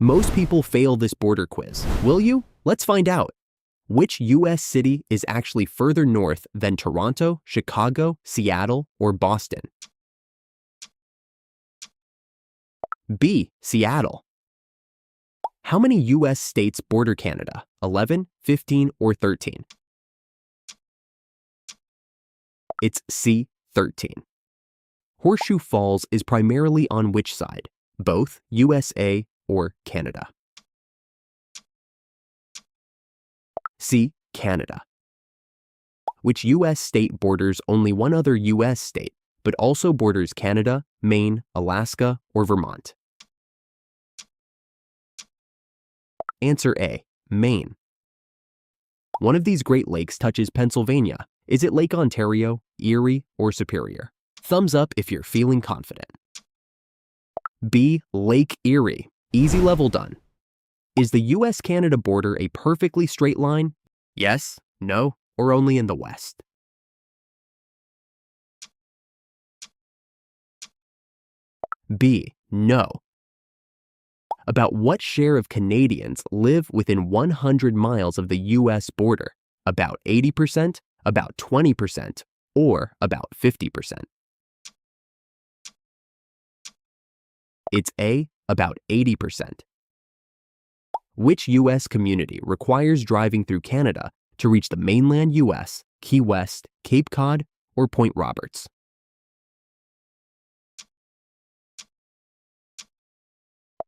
Most people fail this border quiz. Will you? Let's find out. Which U.S. city is actually further north than Toronto, Chicago, Seattle, or Boston? B. Seattle. How many U.S. states border Canada? 11, 15, or 13? It's C. 13. Horseshoe Falls is primarily on which side? Both USA or Canada? C. Canada. Which U.S. state borders only one other U.S. state, but also borders Canada, Maine, Alaska, or Vermont? Answer A. Maine. One of these Great Lakes touches Pennsylvania. Is it Lake Ontario, Erie, or Superior? Thumbs up if you're feeling confident. B. Lake Erie. Easy level done. Is the U.S.-Canada border a perfectly straight line? Yes, no, or only in the west? B. No. About what share of Canadians live within 100 miles of the U.S. border? About 80%, about 20%, or about 50%? It's A. About 80%. Which U.S. community requires driving through Canada to reach the mainland U.S., Key West, Cape Cod, or Point Roberts?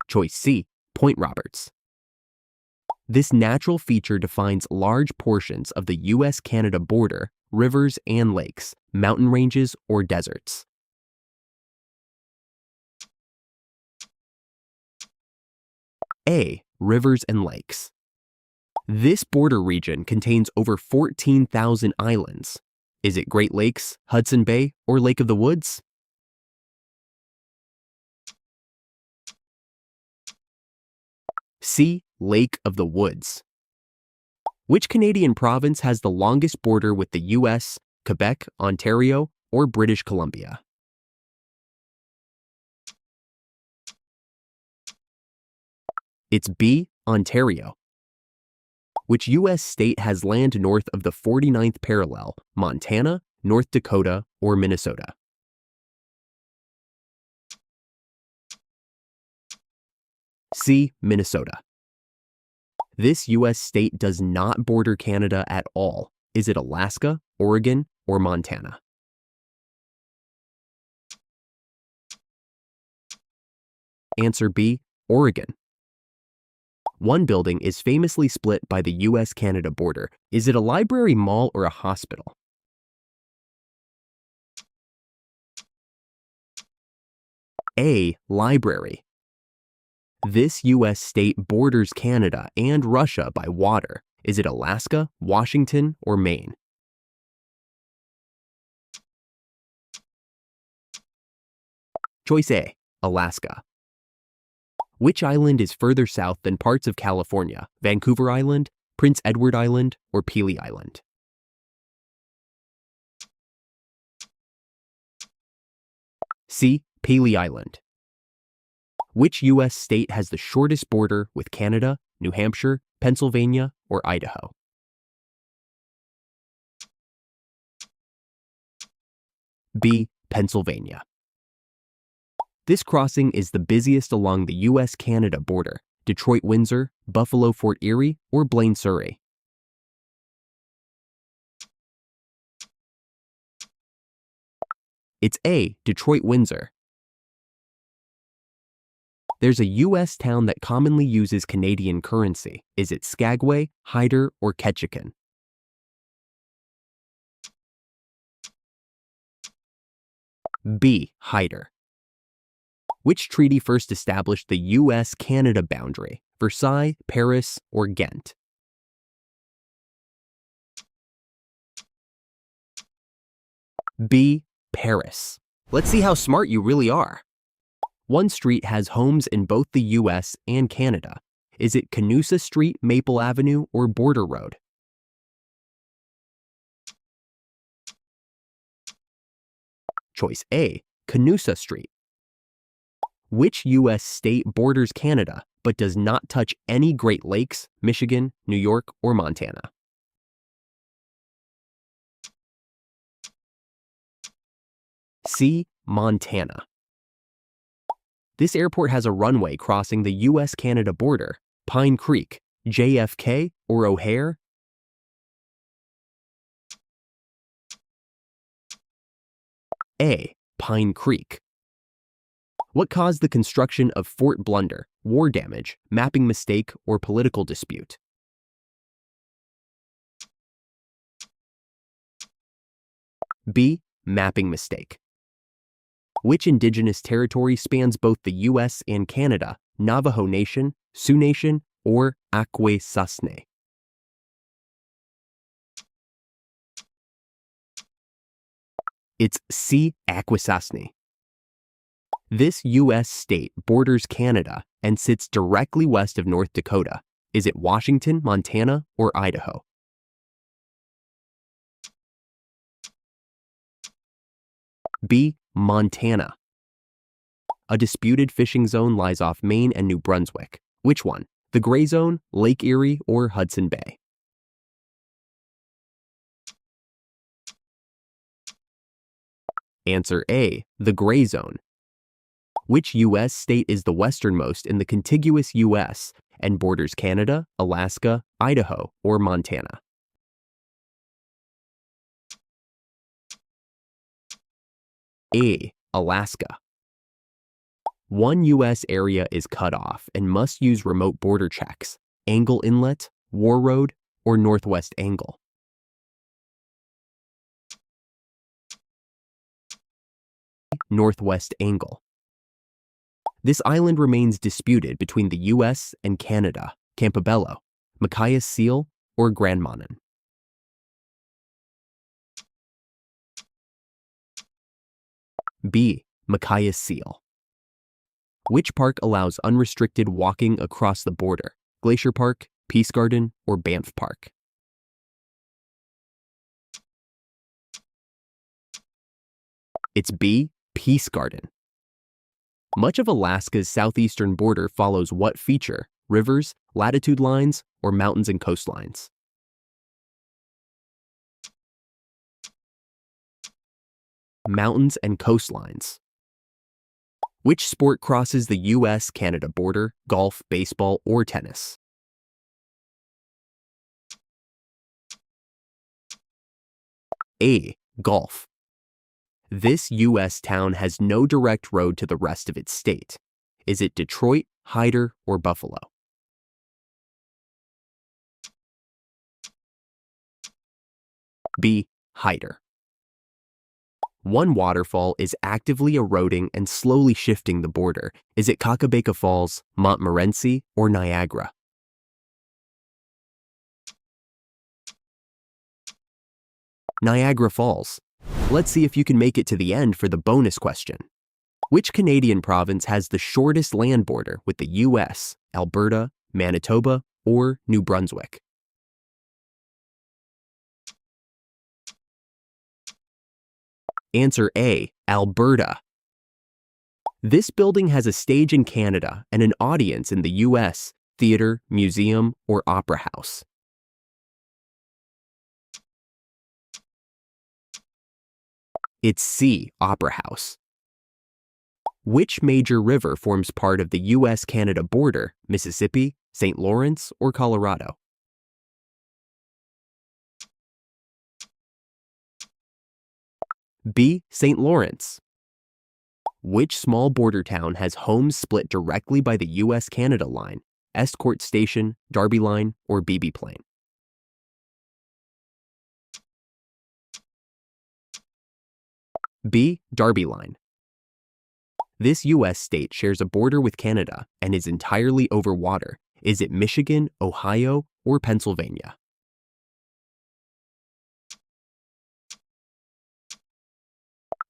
Choice C. Point Roberts. This natural feature defines large portions of the U.S.-Canada border, rivers and lakes, mountain ranges, or deserts. A. Rivers and lakes. This border region contains over 14,000 islands. Is it Great Lakes, Hudson Bay, or Lake of the Woods? C. Lake of the Woods. Which Canadian province has the longest border with the U.S., Quebec, Ontario, or British Columbia? It's B. Ontario. Which U.S. state has land north of the 49th parallel, Montana, North Dakota, or Minnesota? C. Minnesota. This U.S. state does not border Canada at all. Is it Alaska, Oregon, or Montana? Answer B. Oregon. One building is famously split by the U.S.-Canada border. Is it a library, mall, or a hospital? A. Library. This U.S. state borders Canada and Russia by water. Is it Alaska, Washington, or Maine? Choice A. Alaska. Which island is further south than parts of California? Vancouver Island, Prince Edward Island, or Pelee Island? C. Pelee Island. Which U.S. state has the shortest border with Canada, New Hampshire, Pennsylvania, or Idaho? B. Pennsylvania. This crossing is the busiest along the U.S.-Canada border: Detroit-Windsor, Buffalo-Fort Erie, or Blaine-Surrey? It's A. Detroit-Windsor. There's a U.S. town that commonly uses Canadian currency. Is it Skagway, Hyder, or Ketchikan? B. Hyder. Which treaty first established the U.S.-Canada boundary? Versailles, Paris, or Ghent? B. Paris. Let's see how smart you really are. One street has homes in both the U.S. and Canada. Is it Canusa Street, Maple Avenue, or Border Road? Choice A. Canusa Street. Which U.S. state borders Canada? but does not touch any Great Lakes, Michigan, New York, or Montana? C. Montana. This airport has a runway crossing the U.S.-Canada border. Pine Creek, JFK, or O'Hare? A. Pine Creek. What caused the construction of Fort Blunder? War damage, mapping mistake, or political dispute? B. Mapping mistake. Which indigenous territory spans both the U.S. and Canada? Navajo Nation, Sioux Nation, or Akwesasne? It's C. Akwesasne. This U.S. state borders Canada and sits directly west of North Dakota. Is it Washington, Montana, or Idaho? B. Montana. A disputed fishing zone lies off Maine and New Brunswick. Which one? The Gray Zone, Lake Erie, or Hudson Bay? Answer A. The Gray Zone. Which U.S. state is the westernmost in the contiguous U.S. and borders Canada, Alaska, Idaho, or Montana? A. Alaska. One U.S. area is cut off and must use remote border checks. Angle Inlet, War Road, or Northwest Angle? Northwest Angle. This island remains disputed between the U.S. and Canada. Campobello, Machias Seal, or Grand Manan? B. Machias Seal. Which park allows unrestricted walking across the border? Glacier Park, Peace Garden, or Banff Park? It's B. Peace Garden. Much of Alaska's southeastern border follows what feature? Rivers, latitude lines, or mountains and coastlines? Mountains and coastlines. Which sport crosses the U.S.-Canada border? Golf, baseball, or tennis? A. Golf. This U.S. town has no direct road to the rest of its state. Is it Detroit, Hyder, or Buffalo? B. Hyder. One waterfall is actively eroding and slowly shifting the border. Is it Kakabeka Falls, Montmorency, or Niagara? Niagara Falls. Let's see if you can make it to the end for the bonus question. Which Canadian province has the shortest land border with the U.S.? Alberta, Manitoba, or New Brunswick? Answer A. Alberta. This building has a stage in Canada and an audience in the U.S. Theater, museum, or opera house? It's C. Opera House. Which major river forms part of the U.S.-Canada border? Mississippi, St. Lawrence, or Colorado? B. St. Lawrence. Which small border town has homes split directly by the U.S.-Canada line? Estcourt Station, Darby Line, or Beebe Plain? B. Darby Line. This U.S. state shares a border with Canada and is entirely over water. Is it Michigan, Ohio, or Pennsylvania?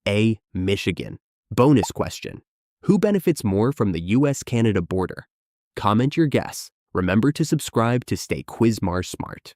A. Michigan. Bonus question. Who benefits more from the U.S.-Canada border? Comment your guess. Remember to subscribe to stay Quizmar smart.